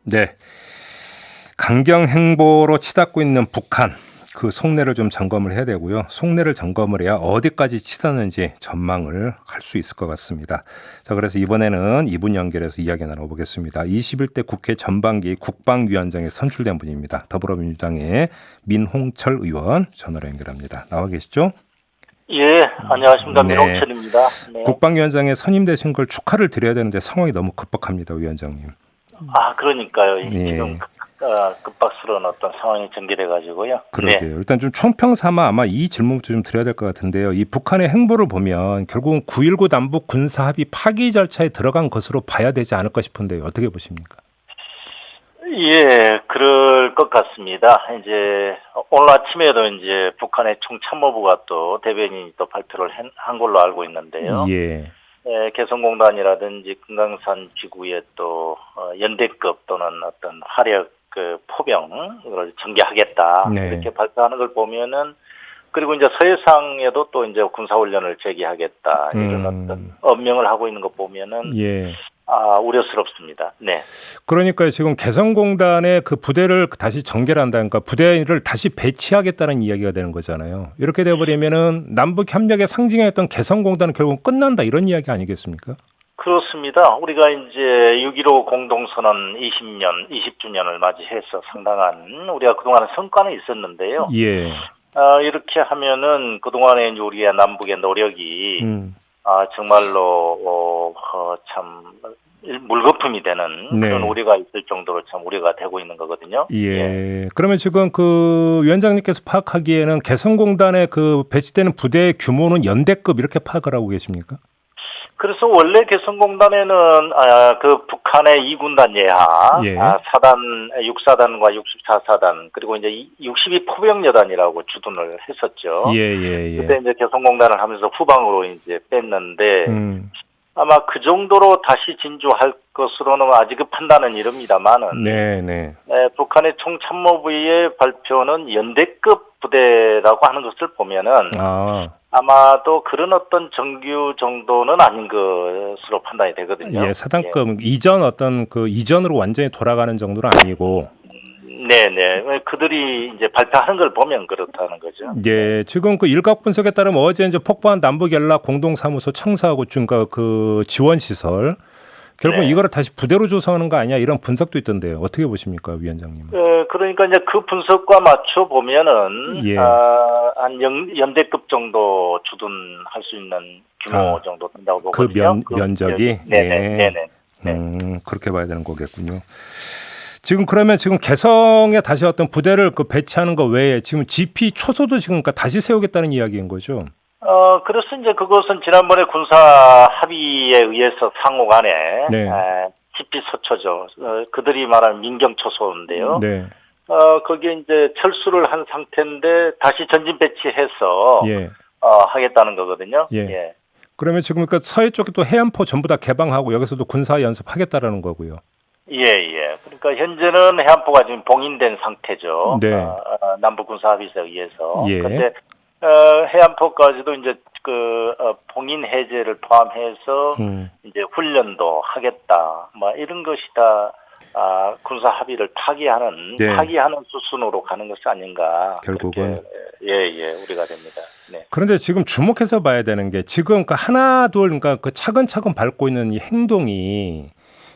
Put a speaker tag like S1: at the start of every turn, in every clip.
S1: 네. 강경 행보로 치닫고 있는 북한, 그 속내를 좀 점검을 해야 되고요. 속내를 점검을 해야 어디까지 치닫는지 전망을 할 수 있을 것 같습니다. 자, 그래서 이번에는 이분 연결해서 이야기 나눠보겠습니다. 21대 국회 전반기 국방위원장에 선출된 분입니다. 더불어민주당의 민홍철 의원 전화로 연결합니다. 나와 계시죠?
S2: 예, 안녕하십니까.
S1: 네.
S2: 민홍철입니다. 네.
S1: 국방위원장에 선임되신 걸 축하를 드려야 되는데 상황이 너무 급박합니다, 위원장님.
S2: 그러니까요.
S1: 예.
S2: 지금 급박스러운 어떤 상황이 전개돼가지고요.
S1: 그러게요. 일단 좀 총평 삼아 아마 이 질문부터 좀 드려야 될 것 같은데요. 이 북한의 행보를 보면 결국은 9.19 남북 군사합의 파기 절차에 들어간 것으로 봐야 되지 않을까 싶은데요. 어떻게 보십니까?
S2: 예, 그럴 것 같습니다. 이제 오늘 아침에도 이제 북한의 총참모부가 또 대변인이 또 발표를 한 걸로 알고 있는데요.
S1: 예.
S2: 개성공단이라든지 금강산 지구에 또 연대급 또는 어떤 화력 그 포병을 전개하겠다
S1: 네.
S2: 이렇게 발표하는 걸 보면은, 그리고 이제 서해상에도 또 이제 군사훈련을 재개하겠다 이런 어떤 언명을 하고 있는 거 보면은
S1: 예.
S2: 우려스럽습니다. 네.
S1: 그러니까 지금 개성공단의 그 부대를 다시 전개를 한다니까 부대를 다시 배치하겠다는 이야기가 되는 거잖아요. 이렇게 되어버리면은 남북 협력의 상징이었던 개성공단은 결국 끝난다 이런 이야기 아니겠습니까?
S2: 그렇습니다. 우리가 이제 6.15 공동선언 20주년을 맞이해서 상당한 우리가 그동안 성과는 있었는데요.
S1: 예.
S2: 이렇게 하면은 그동안에 이제 우리의 남북의 노력이 정말로 참 물거품이 되는
S1: 네.
S2: 그런 우려가 있을 정도로 참 우려가 되고 있는 거거든요.
S1: 예. 그러면 지금 그 위원장님께서 파악하기에는 개성공단에 그 배치되는 부대의 규모는 연대급 이렇게 파악을 하고 계십니까?
S2: 그래서 원래 개성공단에는 그 북한의 2군단 예하,
S1: 예.
S2: 4단, 6사단과 64사단, 그리고 이제 62포병여단이라고 주둔을 했었죠.
S1: 예.
S2: 그때 이제 개성공단을 하면서 후방으로 이제 뺐는데 아마 그 정도로 다시 진주할 것으로는 아직 판단은 이릅니다만은
S1: 네.
S2: 북한의 총참모부의 발표는 연대급 부대라고 하는 것을 보면은 아마도 그런 어떤 정규 정도는 아닌 것으로 판단이 되거든요.
S1: 예, 사단급 이전 어떤 그 이전으로 완전히 돌아가는 정도는 아니고.
S2: 네네. 그들이 이제 발표하는 걸 보면 그렇다는 거죠.
S1: 예, 지금 그 일각 분석에 따르면 어제 이제 폭파한 남북연락 공동사무소 청사하고 그 지원 시설 결국
S2: 네.
S1: 이거를 다시 부대로 조성하는 거 아니야 이런 분석도 있던데요. 어떻게 보십니까, 위원장님?
S2: 그러니까 이제 그 분석과 맞춰 보면은
S1: 예.
S2: 한 연대급 정도 주둔할 수 있는 규모 정도 된다고 보거든요.
S1: 그 면적이.
S2: 네네.
S1: 그렇게 봐야 되는 거겠군요. 지금 그러면 지금 개성에 다시 어떤 부대를 그 배치하는 거 외에 지금 GP 초소도 지금 다시 세우겠다는 이야기인 거죠?
S2: 그래서 이제 그것은 지난번에 군사 합의에 의해서 상호 간에 GP 서초죠. 그들이 말하는 민경초소인데요.
S1: 네.
S2: 거기에 이제 철수를 한 상태인데 다시 전진 배치해서 하겠다는 거거든요.
S1: 예. 그러면 지금 그러니까 서해 쪽에 또 해안포 전부 다 개방하고 여기서도 군사 연습하겠다라는 거고요.
S2: 예. 그러니까 현재는 해안포가 지금 봉인된 상태죠.
S1: 네.
S2: 남북 군사 합의서에 의해서.
S1: 예.
S2: 그런데 해안포까지도 이제 그 봉인 해제를 포함해서 이제 훈련도 하겠다. 뭐 이런 것이 다 군사 합의를 파기하는 수순으로 가는 것이 아닌가.
S1: 결국은
S2: 우리가 됩니다. 네.
S1: 그런데 지금 주목해서 봐야 되는 게 지금 그 하나 둘 그러니까 그 차근차근 밟고 있는 이 행동이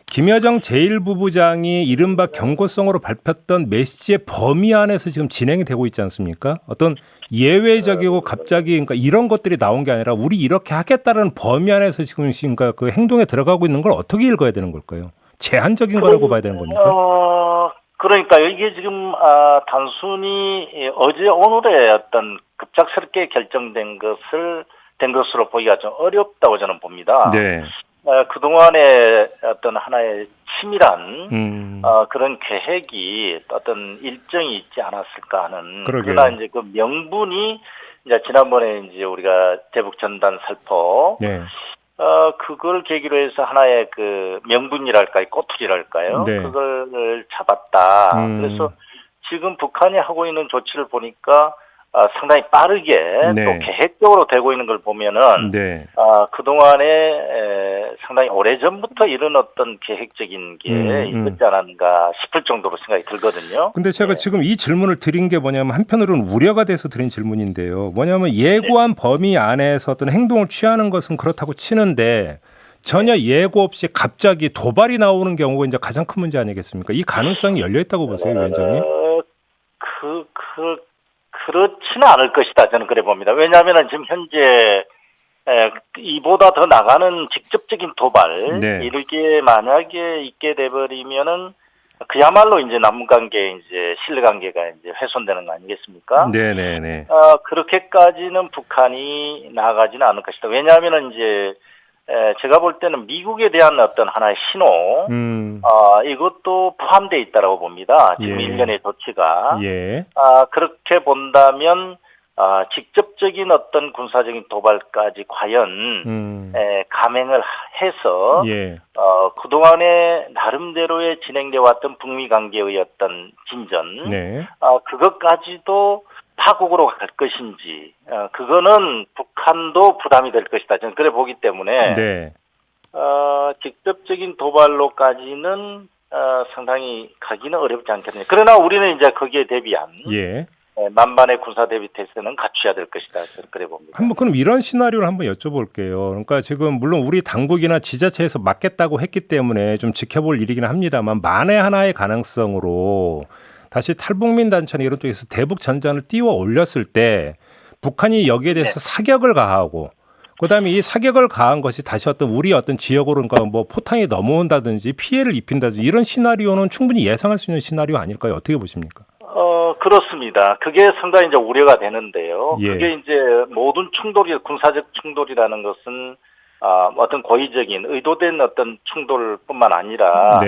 S1: 김여정 제1부부장이 이른바 경고성으로 발표했던 메시지의 범위 안에서 지금 진행이 되고 있지 않습니까? 어떤 예외적이고 갑자기 그러니까 이런 것들이 나온 게 아니라 우리 이렇게 하겠다는 범위 안에서 지금 그러니까 그 행동에 들어가고 있는 걸 어떻게 읽어야 되는 걸까요? 제한적인 거라고 봐야 되는 겁니까?
S2: 그러니까 이게 지금 단순히 어제 오늘의 어떤 급작스럽게 결정된 것으로 보기가 좀 어렵다고 저는 봅니다.
S1: 네.
S2: 그동안의 어떤 하나의 치밀한 그런 계획이 어떤 일정이 있지 않았을까 하는. 그러나 이제 그 명분이 이제 지난번에 이제 우리가 대북 전단 살포 그걸 계기로 해서 하나의 그 명분이랄까요, 꼬투리랄까요, 그걸 잡았다. 그래서 지금 북한이 하고 있는 조치를 보니까 상당히 빠르게
S1: 네.
S2: 또 계획적으로 되고 있는 걸 보면은
S1: 네.
S2: 그동안에 상당히 오래전부터 이런 어떤 계획적인 게 있었지 않았는가 싶을 정도로 생각이 들거든요.
S1: 근데 제가 지금 이 질문을 드린 게 뭐냐면 한편으로는 우려가 돼서 드린 질문인데요. 뭐냐면 예고한 범위 안에서 어떤 행동을 취하는 것은 그렇다고 치는데 전혀 예고 없이 갑자기 도발이 나오는 경우가 이제 가장 큰 문제 아니겠습니까? 이 가능성이 열려 있다고 보세요, 위원장님?
S2: 그렇지는 않을 것이다. 저는 그래 봅니다. 왜냐하면 지금 현재 이보다 더 나가는 직접적인 도발
S1: 네.
S2: 이렇게 만약에 있게 돼버리면은 그야말로 이제 남북관계 이제 신뢰관계가 이제 훼손되는 거 아니겠습니까?
S1: 네네네.
S2: 그렇게까지는 북한이 나아가지는 않을 것이다. 왜냐하면은 이제 제가 볼 때는 미국에 대한 어떤 하나의 신호, 이것도 포함되어 있다라고 봅니다. 지금 일련의 조치가. 그렇게 본다면, 직접적인 어떤 군사적인 도발까지 과연, 감행을 해서, 그동안에 나름대로의 진행되어 왔던 북미 관계의 어떤 진전, 그것까지도 파국으로 갈 것인지, 그거는 북한도 부담이 될 것이다. 저는 그래 보기 때문에, 직접적인 도발로까지는 상당히 가기는 어렵지 않겠네요. 그러나 우리는 이제 거기에 대비한 만반의 군사 대비 태세는 갖춰야 될 것이다. 저는 그래 봅니다.
S1: 한번 그럼 이런 시나리오를 한번 여쭤볼게요. 그러니까 지금 물론 우리 당국이나 지자체에서 막겠다고 했기 때문에 좀 지켜볼 일이긴 합니다만 만에 하나의 가능성으로 다시 탈북민 단체나 이런 쪽에서 대북 전단을 띄워 올렸을 때 북한이 여기에 대해서 사격을 가하고 그다음에 이 사격을 가한 것이 다시 우리 어떤 지역으로 그러니까 뭐 포탄이 넘어온다든지 피해를 입힌다든지 이런 시나리오는 충분히 예상할 수 있는 시나리오 아닐까요? 어떻게 보십니까?
S2: 그렇습니다. 그게 상당히 이제 우려가 되는데요. 그게 이제 모든 군사적 충돌이라는 것은 어떤 고의적인 의도된 어떤 충돌뿐만 아니라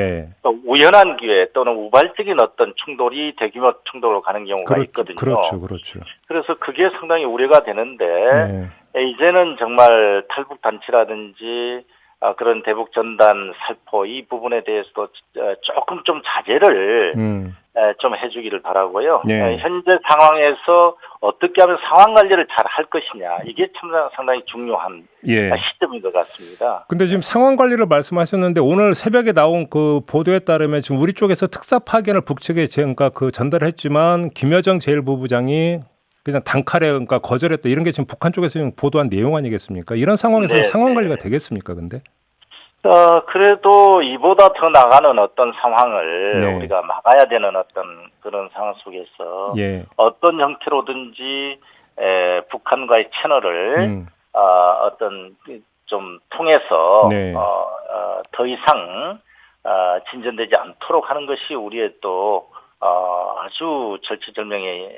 S2: 또 우연한 기회 또는 우발적인 어떤 충돌이 대규모 충돌로 가는 경우가 있거든요.
S1: 그렇죠.
S2: 그래서 그게 상당히 우려가 되는데 이제는 정말 탈북 단체라든지 그런 대북 전단 살포 이 부분에 대해서도 조금 좀 자제를 좀 해주기를 바라고요. 현재 상황에서 어떻게 하면 상황 관리를 잘 할 것이냐 이게 참 상당히 중요한 시점인 것 같습니다.
S1: 근데 지금 상황 관리를 말씀하셨는데 오늘 새벽에 나온 그 보도에 따르면 지금 우리 쪽에서 특사 파견을 북측에 그러니까 전달을 했지만 김여정 제1부부장이 그냥 단칼에 그러니까 거절했다 이런 게 지금 북한 쪽에서 지금 보도한 내용 아니겠습니까? 이런 상황에서 상황 관리가 되겠습니까? 근데?
S2: 그래도 이보다 더 나가는 어떤 상황을 우리가 막아야 되는 어떤 그런 상황 속에서 어떤 형태로든지 북한과의 채널을 어떤 좀 통해서 더 이상 진전되지 않도록 하는 것이 우리의 또 아주 절체절명의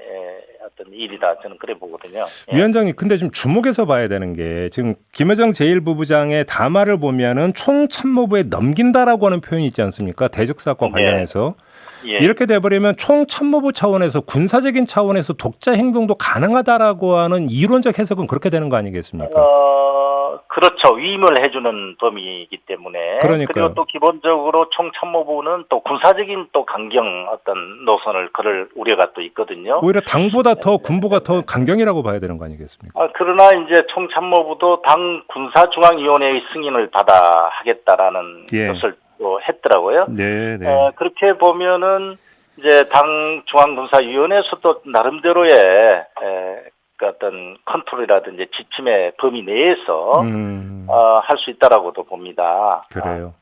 S2: 어떤 일이다 저는 그래 보거든요.
S1: 위원장님, 근데 좀 주목해서 봐야 되는 게 지금 김여정 제1부부장의 담화를 보면은 총참모부에 넘긴다라고 하는 표현이 있지 않습니까? 대적사건과 관련해서 이렇게 돼버리면 총참모부 차원에서 군사적인 차원에서 독자 행동도 가능하다라고 하는 이론적 해석은 그렇게 되는 거 아니겠습니까?
S2: 그렇죠. 위임을 해주는 범위이기 때문에. 그리고 또 기본적으로 총참모부는 또 군사적인 또 강경 어떤 노선을 걸을 우려가 또 있거든요.
S1: 오히려 당보다 더 군부가 더 강경이라고 봐야 되는 거 아니겠습니까?
S2: 그러나 이제 총참모부도 당 군사중앙위원회의 승인을 받아 하겠다라는 것을 또 했더라고요. 그렇게 보면은 이제 당 중앙군사위원회에서도 나름대로의 그 어떤 컨트롤이라든지 지침의 범위 내에서 할 수 있다라고도 봅니다.
S1: 그래요.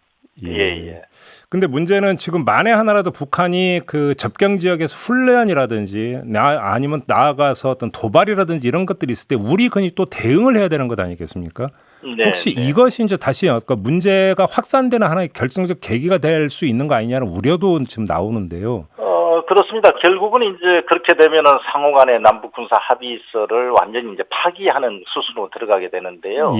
S1: 근데 문제는 지금 만에 하나라도 북한이 그 접경 지역에서 훈련이라든지 아니면 나아가서 어떤 도발이라든지 이런 것들이 있을 때 우리 군이 또 대응을 해야 되는 것 아니겠습니까? 혹시 이것이 이제 다시 문제가 확산되는 하나의 결정적 계기가 될 수 있는 거 아니냐는 우려도 지금 나오는데요.
S2: 그렇습니다. 결국은 이제 그렇게 되면은 상호 간의 남북 군사 합의서를 완전히 이제 파기하는 수순으로 들어가게 되는데요.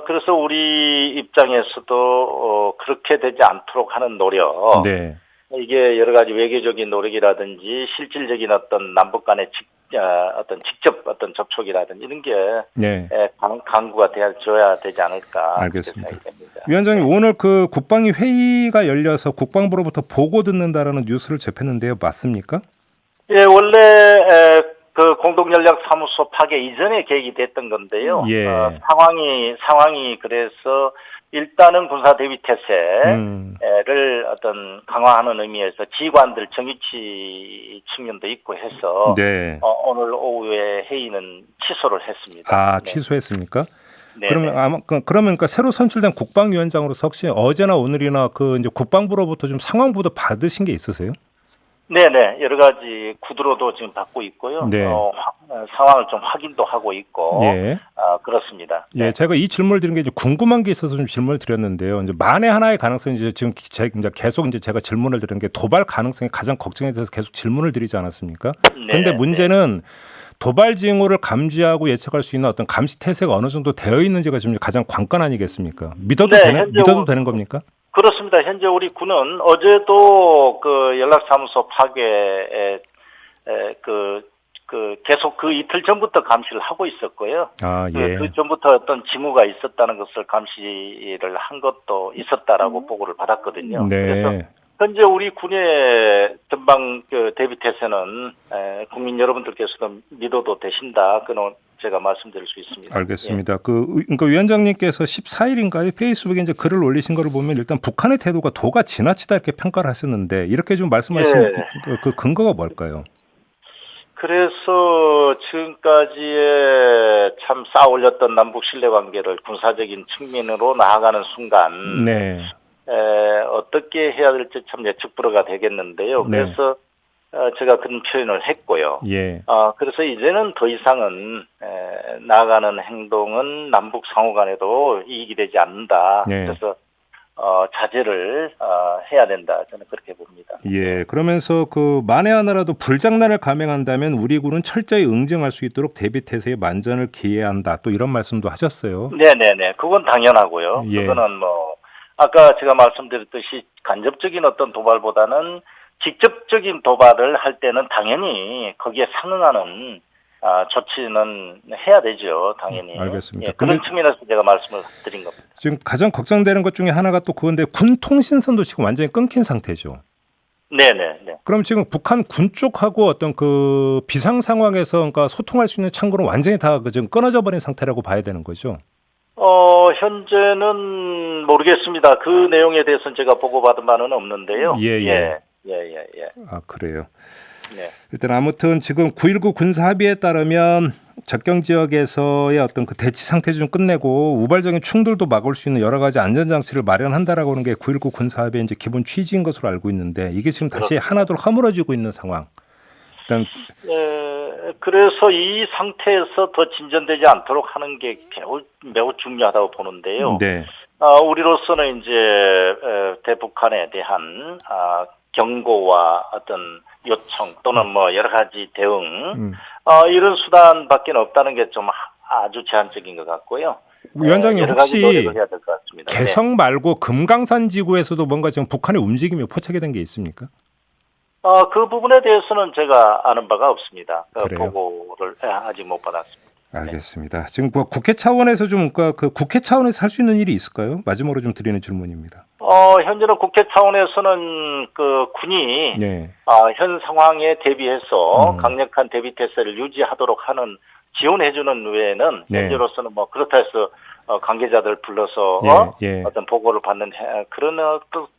S2: 그래서 우리 입장에서도 그렇게 되지 않도록 하는 노력. 이게 여러 가지 외교적인 노력이라든지 실질적인 어떤 남북 간의 직접 어떤 접촉이라든지 이런 게 강구가 되어줘야 되지 않을까.
S1: 알겠습니다. 위원장님, 오늘 그 국방위 회의가 열려서 국방부로부터 보고 듣는다라는 뉴스를 접했는데요, 맞습니까?
S2: 원래 그 공동연락사무소 파괴 이전에 계획이 됐던 건데요.
S1: 예.
S2: 상황이 그래서 일단은 군사 대비 태세를 어떤 강화하는 의미에서 지휘관들 정유치 측면도 있고 해서
S1: 네.
S2: 오늘 오후에 회의는 취소를 했습니다.
S1: 아,
S2: 네.
S1: 취소했습니까?
S2: 네.
S1: 그러면 그러니까 새로 선출된 국방위원장으로서 혹시 어제나 오늘이나 그 이제 국방부로부터 좀 상황 보도 받으신 게 있으세요?
S2: 네네, 여러 가지 구두로도 지금 받고 있고요.
S1: 네.
S2: 상황을 좀 확인도 하고 있고,
S1: 예.
S2: 그렇습니다.
S1: 예,
S2: 네.
S1: 제가 이 질문을 드린 게 이제 궁금한 게 있어서 좀 질문을 드렸는데요. 이제 만에 하나의 가능성이 이제 지금 이제 계속 이제 제가 질문을 드리는 게 도발 가능성이 가장 걱정이 돼서 계속 질문을 드리지 않았습니까? 그런데 문제는 도발 징후를 감지하고 예측할 수 있는 어떤 감시 태세가 어느 정도 되어 있는지가 지금 가장 관건 아니겠습니까? 믿어도 되는 겁니까?
S2: 그렇습니다. 현재 우리 군은 어제도 그 연락사무소 파괴에 계속 그 이틀 전부터 감시를 하고 있었고요.
S1: 아, 예.
S2: 그 전부터 어떤 징후가 있었다는 것을 감시를 한 것도 있었다라고 보고를 받았거든요.
S1: 네.
S2: 그래서 현재 우리 군의 전방 대비 태세는 국민 여러분들께서도 믿어도 되신다. 그는 제가 말씀드릴 수 있습니다.
S1: 알겠습니다. 예. 그러니까 위원장님께서 14일인가요? 페이스북에 이제 글을 올리신 거를 보면 일단 북한의 태도가 도가 지나치다 이렇게 평가를 하셨는데 이렇게 좀 말씀하신 그 근거가 뭘까요?
S2: 그래서 지금까지의 참 쌓아 올렸던 남북 신뢰 관계를 군사적인 측면으로 나아가는 순간
S1: 네.
S2: 어떻게 해야 될지 참 예측 불허가 되겠는데요.
S1: 네.
S2: 그래서 제가 그런 표현을 했고요.
S1: 예.
S2: 그래서 이제는 더 이상은 나아가는 행동은 남북 상호 간에도 이익이 되지 않는다.
S1: 네.
S2: 그래서 자제를 해야 된다. 저는 그렇게 봅니다.
S1: 예. 그러면서 그 만에 하나라도 불장난을 감행한다면 우리 군은 철저히 응징할 수 있도록 대비 태세에 만전을 기해야 한다. 또 이런 말씀도 하셨어요.
S2: 네네네. 그건 당연하고요.
S1: 예.
S2: 그거는 아까 제가 말씀드렸듯이 간접적인 어떤 도발보다는 직접적인 도발을 할 때는 당연히 거기에 상응하는 조치는 해야 되죠. 당연히.
S1: 알겠습니다.
S2: 예, 그런 측면에서 제가 말씀을 드린 겁니다.
S1: 지금 가장 걱정되는 것 중에 하나가 또 그건데 군 통신선도 지금 완전히 끊긴 상태죠.
S2: 네네.
S1: 그럼 지금 북한 군 쪽하고 어떤 그 비상 상황에서 그러니까 소통할 수 있는 창구는 완전히 다 지금 끊어져 버린 상태라고 봐야 되는 거죠.
S2: 현재는 모르겠습니다. 그 내용에 대해서는 제가 보고받은 바는 없는데요.
S1: 예. 아, 그래요.
S2: 네.
S1: 일단 아무튼 지금 9.19 군사 합의에 따르면 접경 지역에서의 어떤 그 대치 상태 좀 끝내고 우발적인 충돌도 막을 수 있는 여러 가지 안전 장치를 마련한다라고 하는 게 9.19 군사 합의의 이제 기본 취지인 것으로 알고 있는데 이게 지금 다시 하나둘 허물어지고 있는 상황. 일단
S2: 그래서 이 상태에서 더 진전되지 않도록 하는 게 매우 중요하다고 보는데요.
S1: 네.
S2: 우리로서는 이제 대북한에 대한 경고와 어떤 요청 또는 여러 가지 대응 이런 수단밖에 없다는 게 좀 아주 제한적인 것 같고요.
S1: 위원장님 혹시
S2: 해야 될 것 같습니다.
S1: 개성 말고 금강산 지구에서도 뭔가 지금 북한의 움직임이 포착이 된 게 있습니까?
S2: 그 부분에 대해서는 제가 아는 바가 없습니다. 보고를 아직 못 받았습니다.
S1: 알겠습니다. 지금 국회 차원에서 좀 그 국회 차원에서 할 수 있는 일이 있을까요? 마지막으로 좀 드리는 질문입니다.
S2: 현재는 국회 차원에서는 그 군이 현 상황에 대비해서 강력한 대비 태세를 유지하도록 하는 지원해주는 외에는 현재로서는 그렇다 해서 관계자들 불러서 어떤 보고를 받는 그런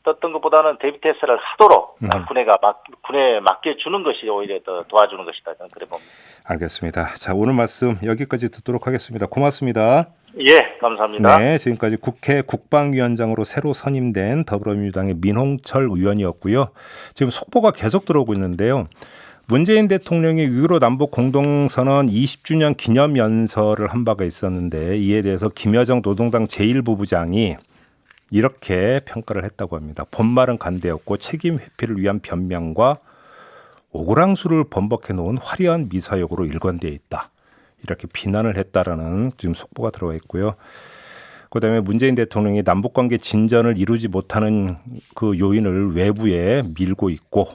S2: 어떤 것보다는 대비 태세를 하도록 군에 맡겨주는 것이 오히려 더 도와주는 것이다. 저는 그래 봅니다.
S1: 알겠습니다. 자, 오늘 말씀 여기까지 듣도록 하겠습니다. 고맙습니다.
S2: 예, 감사합니다.
S1: 네, 지금까지 국회 국방위원장으로 새로 선임된 더불어민주당의 민홍철 의원이었고요. 지금 속보가 계속 들어오고 있는데요. 문재인 대통령이 6.15 남북 공동선언 20주년 기념연설을 한 바가 있었는데 이에 대해서 김여정 노동당 제1부부장이 이렇게 평가를 했다고 합니다. 본말은 간대였고 책임 회피를 위한 변명과 오그랑수를 번복해 놓은 화려한 미사역으로 일관되어 있다. 이렇게 비난을 했다라는 지금 속보가 들어와 있고요. 그다음에 문재인 대통령이 남북관계 진전을 이루지 못하는 그 요인을 외부에 밀고 있고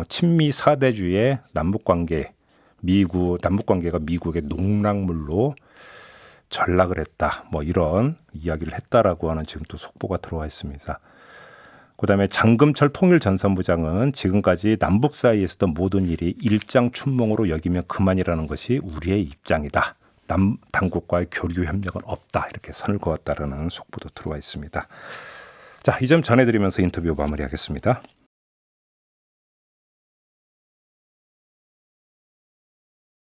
S1: 친미 사대주의 남북관계가 미국의 농락물로 전락을 했다. 이런 이야기를 했다라고 하는 지금 또 속보가 들어와 있습니다. 그다음에 장금철 통일전선부장은 지금까지 남북 사이에 있었던 모든 일이 일장춘몽으로 여기면 그만이라는 것이 우리의 입장이다. 남 당국과의 교류 협력은 없다. 이렇게 선을 그었다라는 속보도 들어와 있습니다. 자, 이 점 전해드리면서 인터뷰 마무리하겠습니다.